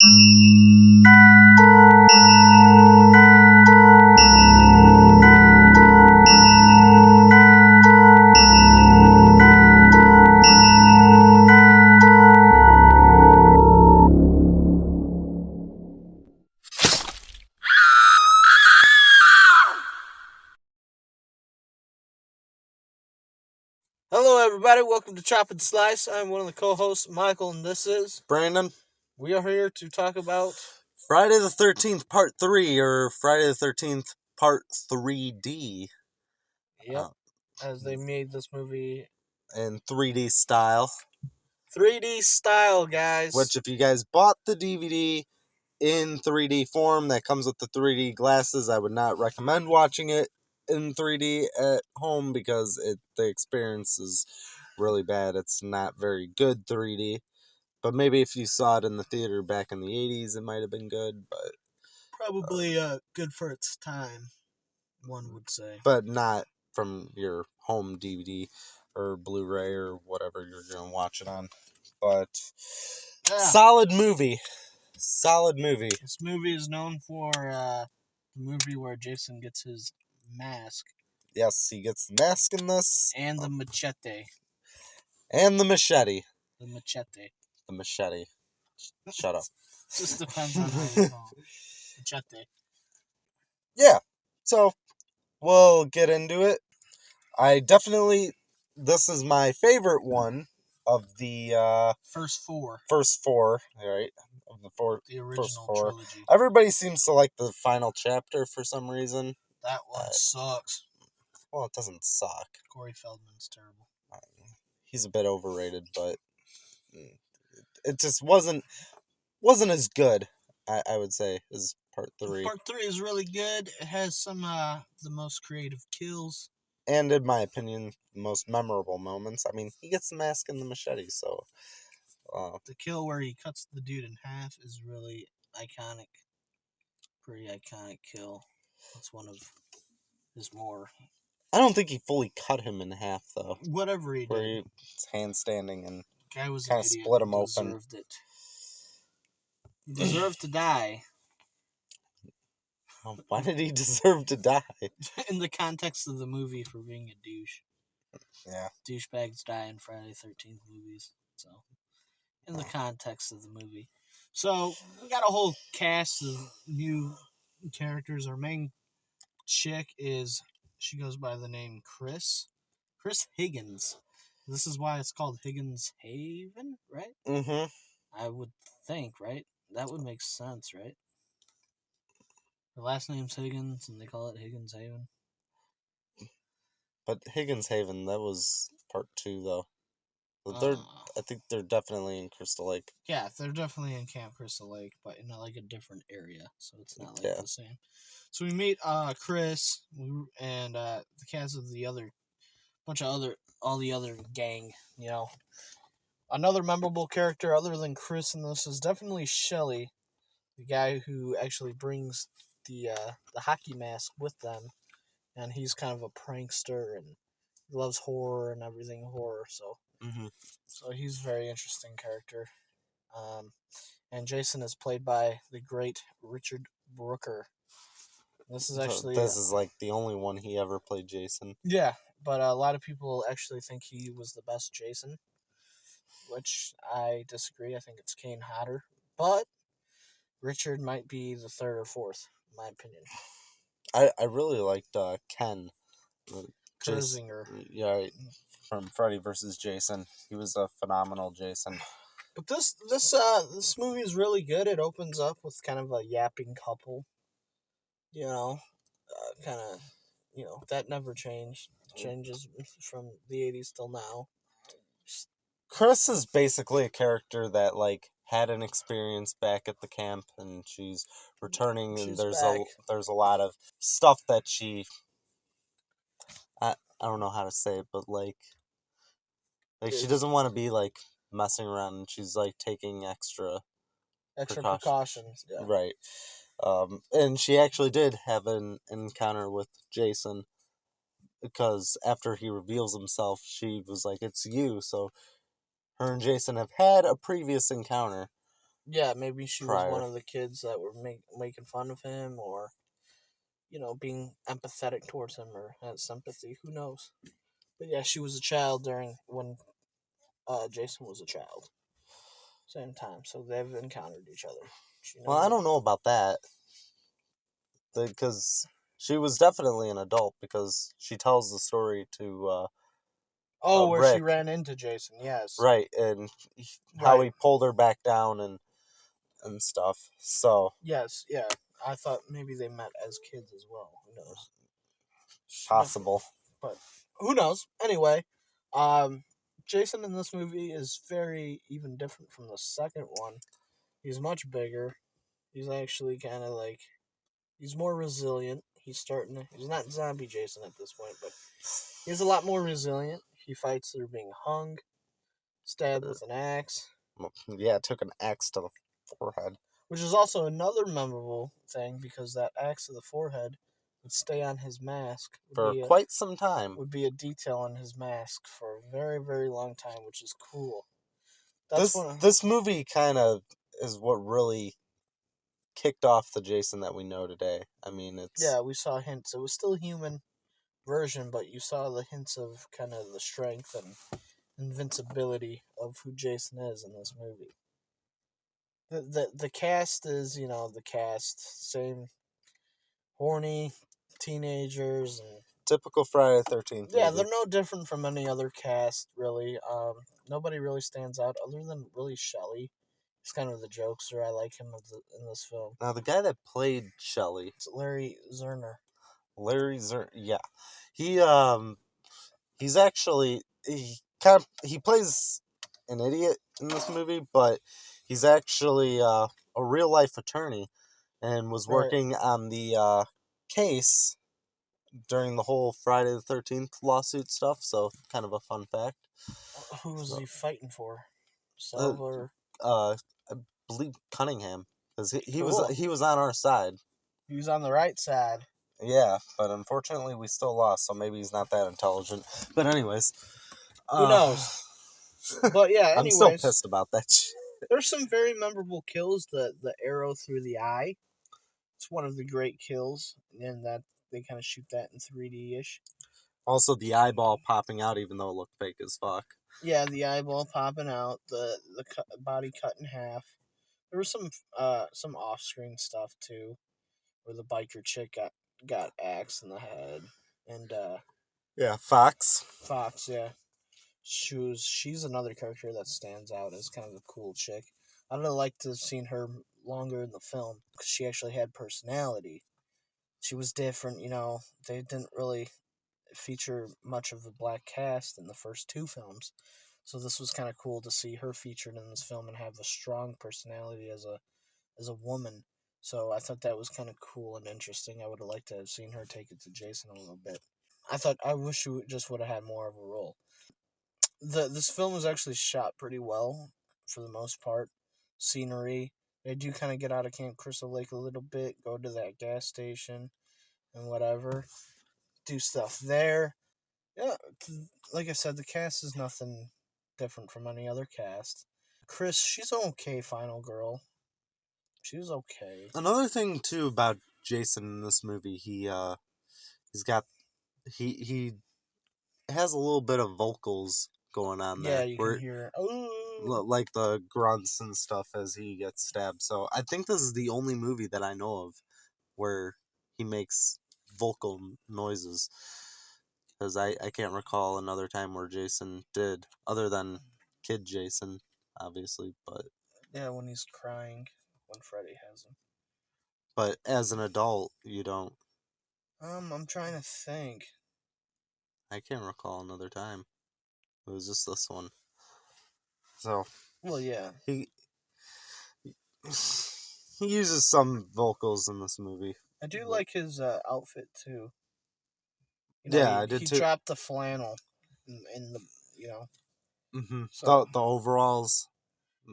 Hello, everybody. Welcome to Chop and Slice. I'm one of the co-hosts, Michael, and this is Brandon. We are here to talk about Friday the 13th Part 3, or Friday the 13th Part 3D. as they made this movie In 3D style. 3D style, guys. Which, if you guys bought the DVD in 3D form that comes with the 3D glasses, I would not recommend watching it in 3D at home because the experience is really bad. It's not very good 3D. But maybe if you saw it in the theater back in the 80s, it might have been good, but probably good for its time, one would say. But not from your home DVD or Blu-ray or whatever you're going to watch it on. But solid movie. Solid movie. This movie is known for the movie where Jason gets his mask. Yes, he gets the mask in this. And the machete. And the machete. The machete. The machete. Shut up. Just depends on how you call it. Machete. Yeah. So, we'll get into it. This is my favorite one of the first four. First four, right? Of the original first four. Trilogy. Everybody seems to like the final chapter for some reason. That one sucks. Well, it doesn't suck. Corey Feldman's terrible. He's a bit overrated, but it just wasn't as good, I would say, as Part 3. Part 3 is really good. It has some the most creative kills. And in my opinion, the most memorable moments. I mean, he gets the mask and the machete, so... the kill where he cuts the dude in half is really iconic. Pretty iconic kill. That's one of his more... I don't think he fully cut him in half, though. Whatever he did. Where he was handstanding and guy was kind of split him open. Deserved it. He deserved to die. Why did he deserve to die? In the context of the movie, for being a douche. Yeah. Douchebags die in Friday the 13th movies. So, in the context of the movie. So, we got a whole cast of new characters. Our main chick she goes by the name Chris Higgins. This is why it's called Higgins Haven, right? Mm-hmm. I would think, right? That would make sense, right? Her last name's Higgins, and they call it Higgins Haven. But Higgins Haven, that was Part 2, though. I think they're definitely in Crystal Lake. Yeah, they're definitely in Camp Crystal Lake, but in a different area, so it's not the same. So we meet Chris and the cast of all the other gang. You know, another memorable character other than Chris in this is definitely Shelly, the guy who actually brings the hockey mask with them, and he's kind of a prankster and loves horror and everything horror. So. Mm-hmm. So he's a very interesting character. And Jason is played by the great Richard Brooker. This is actually... This is like the only one he ever played Jason. Yeah, but a lot of people actually think he was the best Jason, which I disagree. I think it's Kane Hodder. But Richard might be the third or fourth, in my opinion. I really liked Ken. Kirzinger. Yeah, from Freddy vs. Jason. He was a phenomenal Jason. But this movie is really good. It opens up with kind of a yapping couple. You know, kind of, that never changed. It changes from the 80s till now. Chris is basically a character that, had an experience back at the camp, and she's returning, and there's a lot of stuff that she... I don't know how to say it, but, she doesn't want to be, messing around, and she's, taking extra precautions. Yeah. Right. And she actually did have an encounter with Jason, because after he reveals himself, she was like, "It's you." So her and Jason have had a previous encounter. Yeah, maybe she was prior. one of the kids that were making fun of him, or being empathetic towards him, or had sympathy. Who knows? But yeah, she was a child during when Jason was a child. Same time, so they've encountered each other. Well, I don't know about that, because she was definitely an adult, because she tells the story to where Rick, she ran into Jason. Yes, right, and how he pulled her back down and stuff. So yes, yeah. I thought maybe they met as kids as well. Who knows? possible. But who knows? Anyway, Jason in this movie is very even different from the second one. He's much bigger. He's actually kind of like he's more resilient. He's not zombie Jason at this point, but he's a lot more resilient. He fights through being hung, stabbed with an axe. Yeah, it took an axe to the forehead. Which is also another memorable thing, because that axe to the forehead would stay on his mask for quite some time. Would be a detail on his mask for a very, very long time, which is cool. This movie kind of is what really kicked off the Jason that we know today. I mean, we saw hints. It was still a human version, but you saw the hints of kind of the strength and invincibility of who Jason is in this movie. The cast is, the cast, same horny teenagers and typical Friday the 13th. Yeah, they're no different from any other cast, really. Nobody really stands out other than really Shelley. He's kind of the jokester. I like him in this film. Now, the guy that played Shelley, it's Larry Zerner. Yeah, he's actually he plays an idiot in this movie, but he's actually a real life attorney, and was working on the case during the whole Friday the 13th lawsuit stuff. So kind of a fun fact. Who was he fighting for? Silver. I believe Cunningham, because he was on our side. He was on the right side. Yeah, but unfortunately we still lost, so maybe he's not that intelligent. But anyways, who knows? But yeah, anyways, I'm still pissed about that shit. There's some very memorable kills. The arrow through the eye. It's one of the great kills, and that they kind of shoot that in 3D-ish. Also, the eyeball popping out, even though it looked fake as fuck. Yeah, the eyeball popping out, the body cut in half. There was some off-screen stuff too, where the biker chick got axed in the head, and yeah, Fox, yeah, she's another character that stands out as kind of a cool chick. I would have liked to have seen her longer in the film, because she actually had personality. She was different, they didn't really feature much of the black cast in the first two films, so this was kind of cool to see her featured in this film and have a strong personality as a woman. So I thought that was kind of cool and interesting. I would have liked to have seen her take it to Jason a little bit. I wish she just would have had more of a role. This film was actually shot pretty well for the most part. Scenery. They do kind of get out of Camp Crystal Lake a little bit, go to that gas station and whatever, do stuff there. Yeah, like I said, the cast is nothing different from any other cast. Chris, she's an okay final girl. She was okay. Another thing too about Jason in this movie, he has a little bit of vocals going on there. Yeah, you can hear like the grunts and stuff as he gets stabbed. So I think this is the only movie that I know of where he makes vocal noises, because I can't recall another time where Jason did, other than Kid Jason, obviously. But yeah, when he's crying when Freddy has him. But as an adult, you don't. I'm trying to think. I can't recall another time. It was just this one. So. Well, yeah. He uses some vocals in this movie. I do like his outfit too. I did too. He dropped the flannel in the, Mm-hmm. So, the overalls.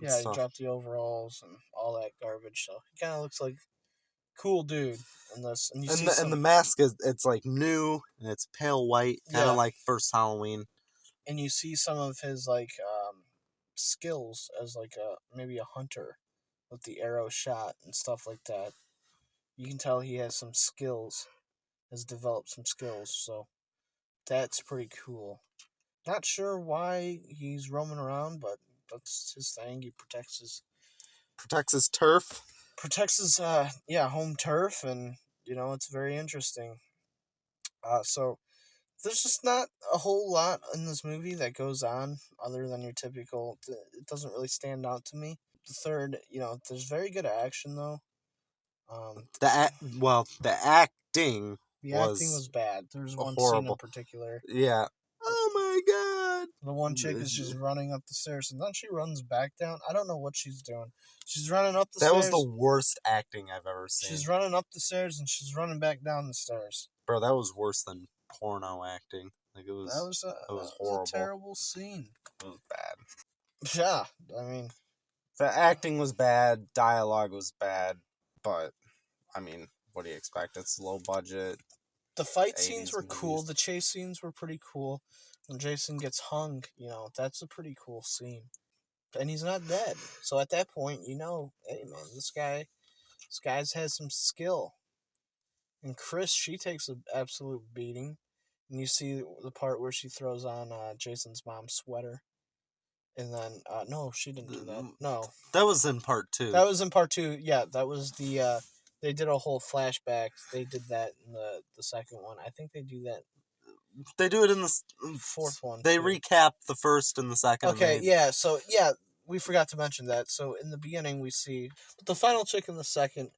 Yeah, he dropped the overalls and all that garbage. So he kind of looks like a cool dude in this. And the mask it's like new and it's pale white, kind of like first Halloween. And you see some of his like skills as like maybe a hunter with the arrow shot and stuff like that. You can tell he has some skills, has developed some skills, so that's pretty cool. Not sure why he's roaming around, but that's his thing. He protects his turf. Home turf, and it's very interesting. So there's just not a whole lot in this movie that goes on other than your typical. It doesn't really stand out to me. The third, there's very good action though. The acting. The acting was bad. There's one horrible scene in particular. Yeah. Oh my god. The one chick is just running up the stairs, and then she runs back down. I don't know what she's doing. She's running up the stairs. That was the worst acting I've ever seen. She's running up the stairs, and she's running back down the stairs. Bro, that was worse than porno acting. Like, it was horrible. A terrible scene. It was bad. Yeah, I mean, the acting was bad, dialogue was bad, but I mean, what do you expect? It's low budget. The fight scenes were cool. The chase scenes were pretty cool. When Jason gets hung, that's a pretty cool scene. And he's not dead. So at that point, hey man, this guy's has some skill. And Chris, she takes an absolute beating. And you see the part where she throws on Jason's mom's sweater. And then, no, she didn't do that. No. That was in part 2. That was in part 2. Yeah, that was the, they did a whole flashback. They did that in the second one. I think they do that. They do it in the fourth one. They recap the first and the second. Okay, yeah. So, yeah, we forgot to mention that. So, in the beginning, we see the final chick in the second.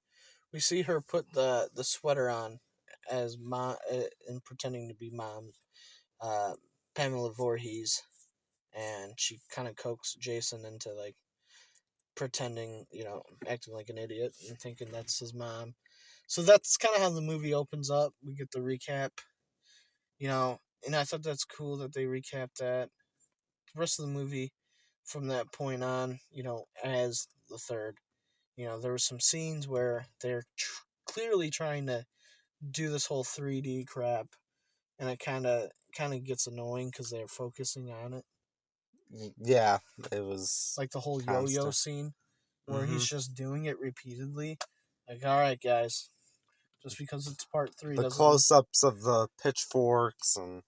We see her put the sweater on as mom and pretending to be mom, Pamela Voorhees, and she kind of coaxes Jason into like pretending, acting like an idiot and thinking that's his mom. So that's kind of how the movie opens up. We get the recap. And I thought that's cool that they recapped that. The rest of the movie, from that point on, as the third, there were some scenes where they're clearly trying to do this whole 3D crap, and it kind of gets annoying because they're focusing on it. Yeah, it was like the whole yo-yo scene where he's just doing it repeatedly. Like, all right, guys. Just because it's part 3 the close-ups of the pitchforks and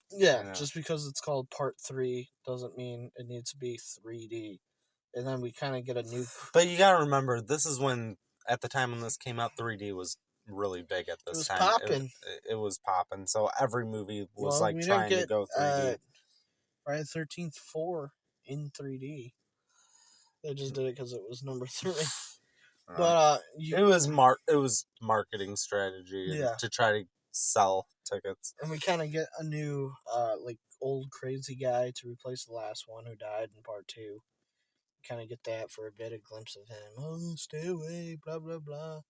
just because it's called part 3 doesn't mean it needs to be 3D. And then we kind of get a new. But you gotta remember, this is when at the time when this came out, 3D was really big at this time. Popping. It was popping. So every movie was trying to go 3D. Friday the 13th 4 in 3D. They just did it because it was number 3. But it was marketing strategy to try to sell tickets. And we kind of get a new old crazy guy to replace the last one who died in part 2. Kind of get that for a bit, a glimpse of him. Oh, stay away, blah blah blah.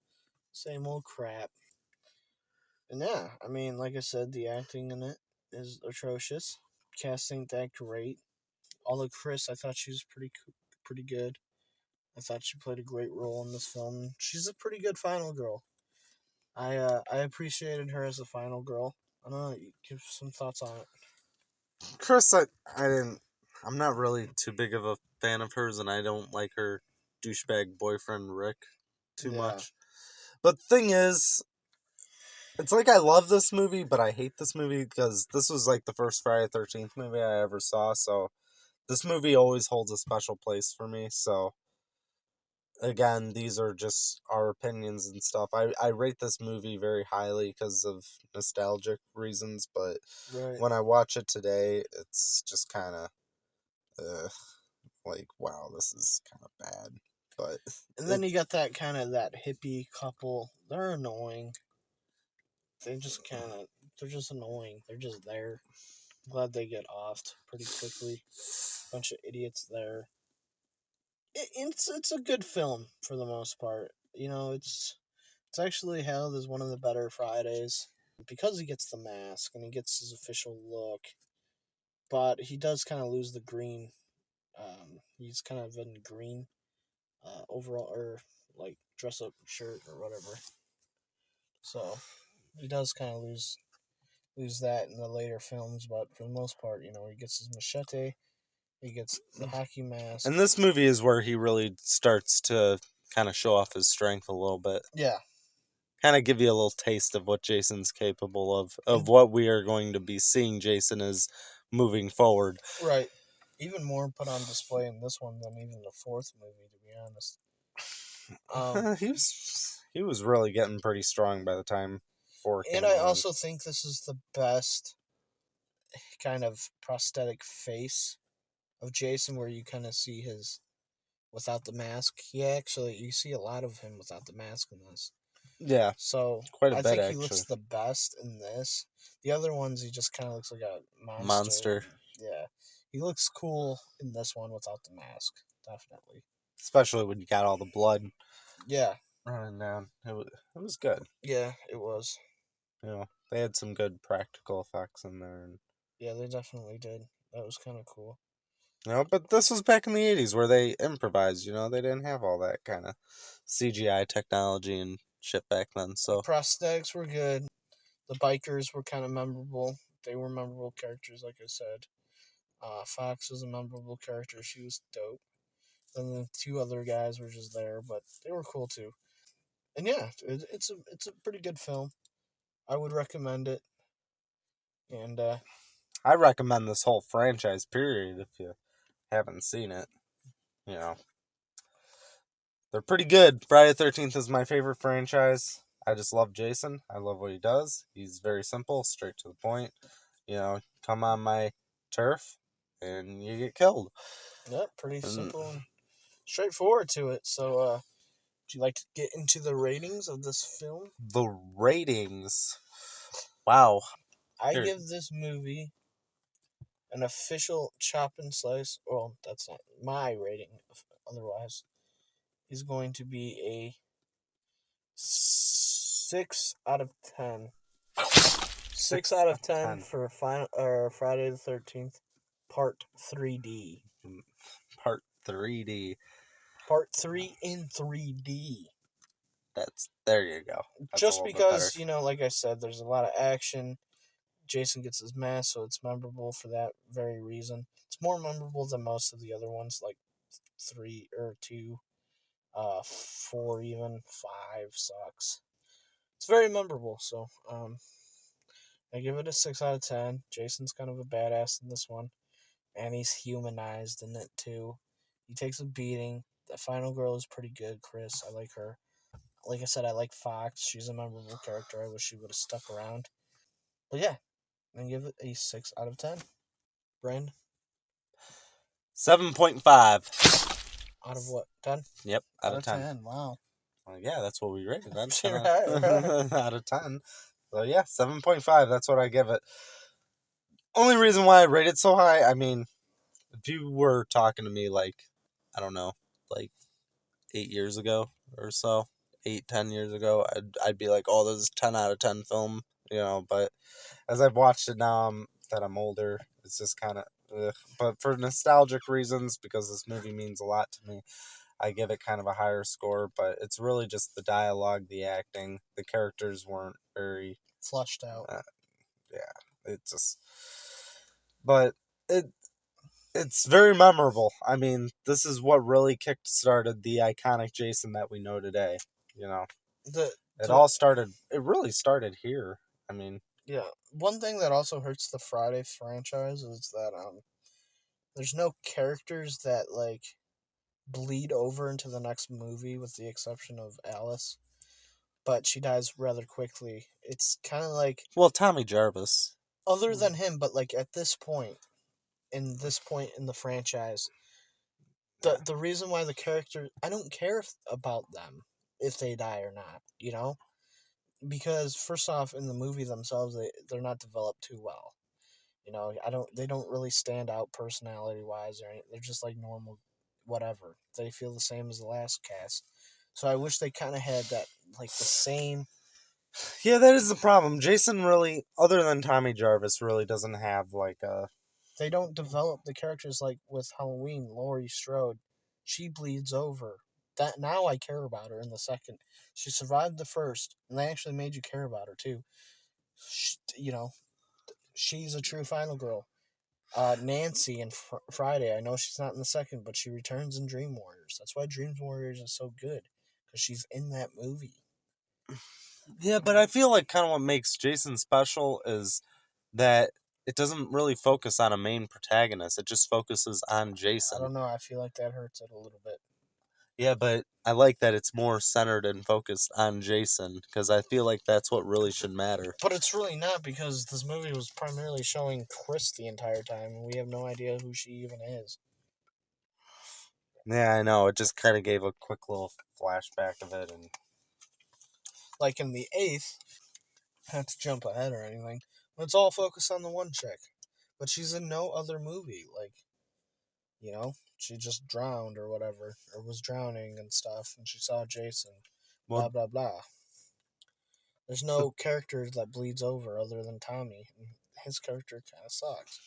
Same old crap. And yeah, I mean, like I said, the acting in it is atrocious. Cast ain't that great. Although Chris, I thought she was pretty good. I thought she played a great role in this film. She's a pretty good final girl. I appreciated her as a final girl. I don't know. Give some thoughts on it. Chris, I'm not really too big of a fan of hers, and I don't like her douchebag boyfriend Rick too much. But the thing is, it's like I love this movie, but I hate this movie because this was like the first Friday the 13th movie I ever saw. So this movie always holds a special place for me. So again, these are just our opinions and stuff. I rate this movie very highly because of nostalgic reasons, but when I watch it today, it's just kind of like, wow, this is kind of bad. But and then you got that kind of that hippie couple. They're annoying. They're just annoying. They're just there. I'm glad they get offed pretty quickly. Bunch of idiots there. It's a good film for the most part. It's actually hailed as one of the better Fridays because he gets the mask and he gets his official look. But he does kind of lose the green. He's kind of in green overall or like dress up shirt or whatever. So he does kind of lose that in the later films, but for the most part, he gets his machete. He gets the hockey mask. And this movie is where he really starts to kind of show off his strength a little bit. Yeah. Kind of give you a little taste of what Jason's capable of what we are going to be seeing Jason is moving forward. Right. Even more put on display in this one than even the fourth movie, to be honest. He was really getting pretty strong by the time 4 came And I out. also think this is the best kind of prosthetic face of Jason, where you kind of see his without the mask. You see a lot of him without the mask in this. Yeah, so quite a I bit, think he actually. looks the best in this. The other ones, he just kind of looks like a Monster. Yeah, he looks cool in this one without the mask, definitely. Especially when you got all the blood. Yeah, running down. It was good. Yeah, it was. You know, they had some good practical effects in there. And, yeah, they definitely did. That was kind of cool. You know, but this was back in the 80s where they improvised, you know, they didn't have all that kind of CGI technology and shit back then, so. The prosthetics were good. The bikers were kind of memorable. They were memorable characters, like I said. Fox was a memorable character. She was dope. Then the two other guys were just there, but they were cool too. And yeah, it's a pretty good film. I would recommend it. And I recommend this whole franchise, period, if you haven't seen it. You know, they're pretty good. Friday the 13th is my favorite franchise. I just love Jason. I love what he does. He's very simple, straight to the point. You know, come on my turf and you get killed. Yep, pretty simple and straightforward to it. So, would you like to get into the ratings of this film? The ratings. Wow. I give this movie an official chop and slice. Well, that's not my rating. Otherwise, is going to be a 6 out of 10. 6 out of 10 for Friday the 13th, Part 3D. Part 3D. Part 3 in 3D. There you go. That's just because, you know, like I said, there's a lot of action. Jason gets his mask, so it's memorable for that very reason. It's more memorable than most of the other ones, like 3 or 2, 4 even, 5 sucks. It's very memorable, so I give it a 6 out of 10. Jason's kind of a badass in this one, and he's humanized in it too. He takes a beating. The final girl is pretty good, Chris. I like her. Like I said, I like Fox. She's a memorable character. I wish she would have stuck around. But yeah, I give it a 6 out of 10. Brand? 7.5. Out of what? 10? Yep, out of 10. Wow. Well, yeah, that's what we rated then. Right. Out of 10. So yeah, 7.5. That's what I give it. Only reason why I rate it so high, I mean, if you were talking to me like, I don't know, like 8 years ago or so, 8-10 years ago, I'd be like, oh, this is 10 out of 10 film, you know. But as I've watched it now, that I'm older, it's just kind of, but for nostalgic reasons, because this movie means a lot to me, I give it kind of a higher score. But it's really just the dialogue, the acting, the characters weren't very flushed out. Yeah, it just, but it's very memorable. I mean, this is what really kick-started the iconic Jason that we know today. You know, it really started here. I mean, yeah. One thing that also hurts the Friday franchise is that there's no characters that like bleed over into the next movie, with the exception of Alice. But she dies rather quickly. It's kind of like, well, Tommy Jarvis. Other than him, but like at this point in the franchise, the reason why the character, I don't care about them if they die or not, you know, because first off, in the movie themselves, they're not developed too well. You know, they don't really stand out personality wise or anything. They're just like normal, whatever. They feel the same as the last cast. So I wish they kind of had that, like, the same. Yeah, that is the problem. Jason really, other than Tommy Jarvis, really doesn't have like a. They don't develop the characters like with Halloween. Laurie Strode, she bleeds over. That now I care about her in the second. She survived the first, and they actually made you care about her too. You know, she's a true final girl. Nancy in Friday. I know she's not in the second, but she returns in Dream Warriors. That's why Dream Warriors is so good. because she's in that movie. Yeah, but I feel like kind of what makes Jason special is that it doesn't really focus on a main protagonist. It just focuses on Jason. I don't know. I feel like that hurts it a little bit. Yeah, but I like that it's more centered and focused on Jason because I feel like that's what really should matter. But it's really not, because this movie was primarily showing Chris the entire time, and we have no idea who she even is. Yeah, I know. It just kind of gave a quick little flashback of it, and like in the 8th, not to jump ahead or anything, but it's all focused on the one chick. But she's in no other movie. Like, you know, she just drowned or whatever, or was drowning and stuff, and she saw Jason. Blah, blah, blah. There's no character that bleeds over other than Tommy. And his character kind of sucks.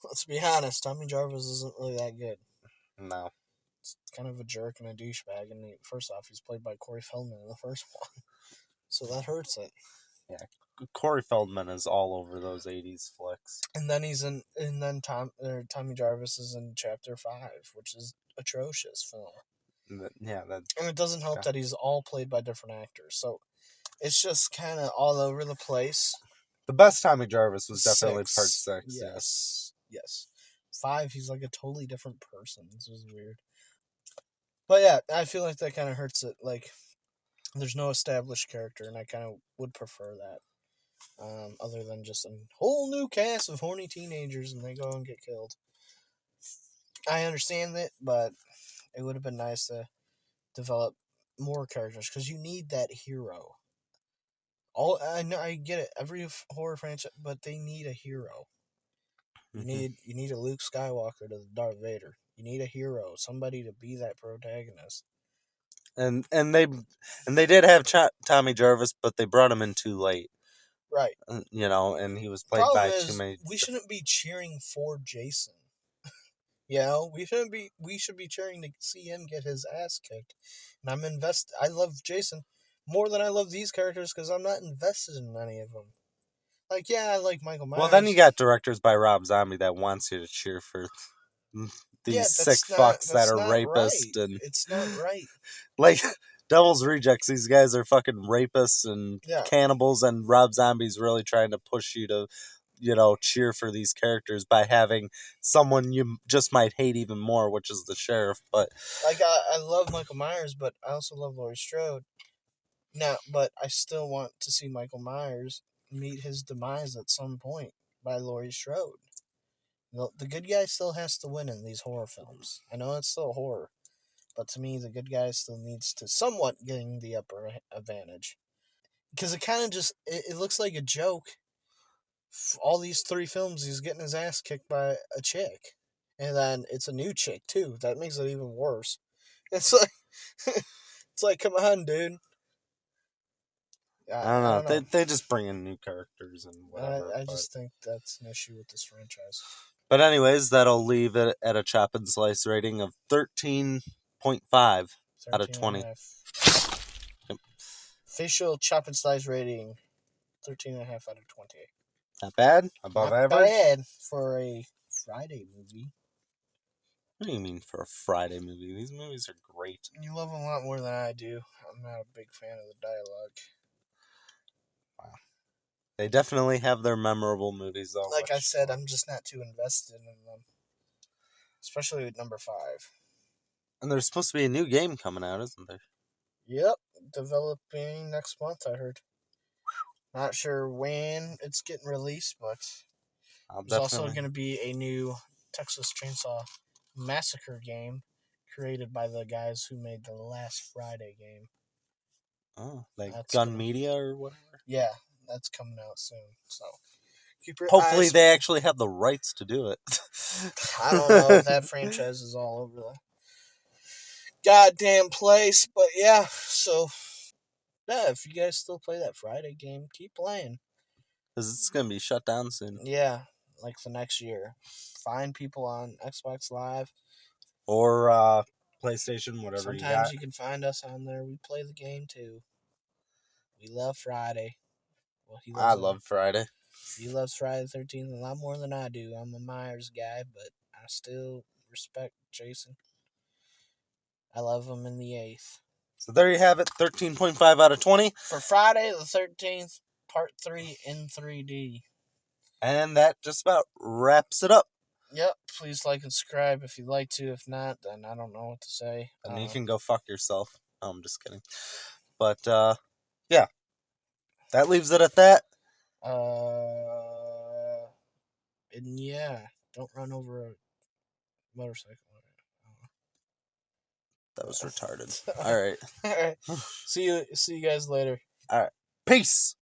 Let's be honest, Tommy Jarvis isn't really that good. No. It's kind of a jerk and a douchebag. And first off, he's played by Corey Feldman in the first one. So that hurts it. Yeah, Corey Feldman is all over those 80s flicks. And then Tommy Jarvis is in Chapter 5, which is atrocious film. Yeah, and it doesn't help that he's all played by different actors. So it's just kind of all over the place. The best Tommy Jarvis was definitely part 6. Yes. 5, he's like a totally different person. This was weird. But yeah, I feel like that kind of hurts it. Like, there's no established character, and I kind of would prefer that. Other than just a whole new cast of horny teenagers and they go and get killed. I understand that, but it would have been nice to develop more characters, because you need that hero. I know, I get it. Every horror franchise, but they need a hero. You need a Luke Skywalker to Darth Vader. You need a hero, somebody to be that protagonist. And they did have Tommy Jarvis, but they brought him in too late. Right. You know, and he was played by too many. We shouldn't be cheering for Jason. You know, we should be cheering to see him get his ass kicked. And I love Jason more than I love these characters, because I'm not invested in any of them. Like, yeah, I like Michael Myers. Well, then you got directors by Rob Zombie that wants you to cheer for these sick fucks that are rapists. Right. And it's not right. Like, Devil's Rejects, these guys are fucking rapists and cannibals, and Rob Zombie's really trying to push you to, you know, cheer for these characters by having someone you just might hate even more, which is the sheriff. But like, I love Michael Myers, but I also love Laurie Strode. Now, but I still want to see Michael Myers meet his demise at some point by Laurie Strode. The good guy still has to win in these horror films. I know it's still horror, but to me, the good guy still needs to somewhat gain the upper advantage. Because it kind of just, it looks like a joke. All these 3 films, he's getting his ass kicked by a chick. And then it's a new chick, too. That makes it even worse. It's like, come on, dude. I don't know. They just bring in new characters and whatever. I just think that's an issue with this franchise. But anyways, that'll leave it at a chop and slice rating of 13.5 out of 20. Yep. Official chop and slice rating, 13.5 out of 20. Not bad? Above average? Not bad for a Friday movie. What do you mean for a Friday movie? These movies are great. You love them a lot more than I do. I'm not a big fan of the dialogue. Wow. They definitely have their memorable movies, though. Like I said, I'm just not too invested in them. Especially with number 5. And there's supposed to be a new game coming out, isn't there? Yep. Developing next month, I heard. Not sure when it's getting released, but there's also going to be a new Texas Chainsaw Massacre game created by the guys who made the last Friday game. Oh, like Gun Media or whatever? Yeah, that's coming out soon. So keep your hopefully eyes they actually have the rights to do it. I don't know. That franchise is all over the goddamn place. But yeah, so yeah, if you guys still play that Friday game, keep playing. Because it's going to be shut down soon. Yeah, like the next year. Find people on Xbox Live. Or PlayStation, whatever Sometimes you got. You can find us on there. We play the game too. We love Friday. Well, I love Friday. He loves Friday the 13th a lot more than I do. I'm a Myers guy, but I still respect Jason. I love him in the 8th. So there you have it, 13.5 out of 20. For Friday the 13th, Part 3 in 3D. And that just about wraps it up. Yep, please like and subscribe if you'd like to. If not, then I don't know what to say. And you can go fuck yourself. No, I'm just kidding. But, yeah. That leaves it at that. And yeah, don't run over a motorcycle. That was retarded. All right. All right. See you guys later. All right. Peace.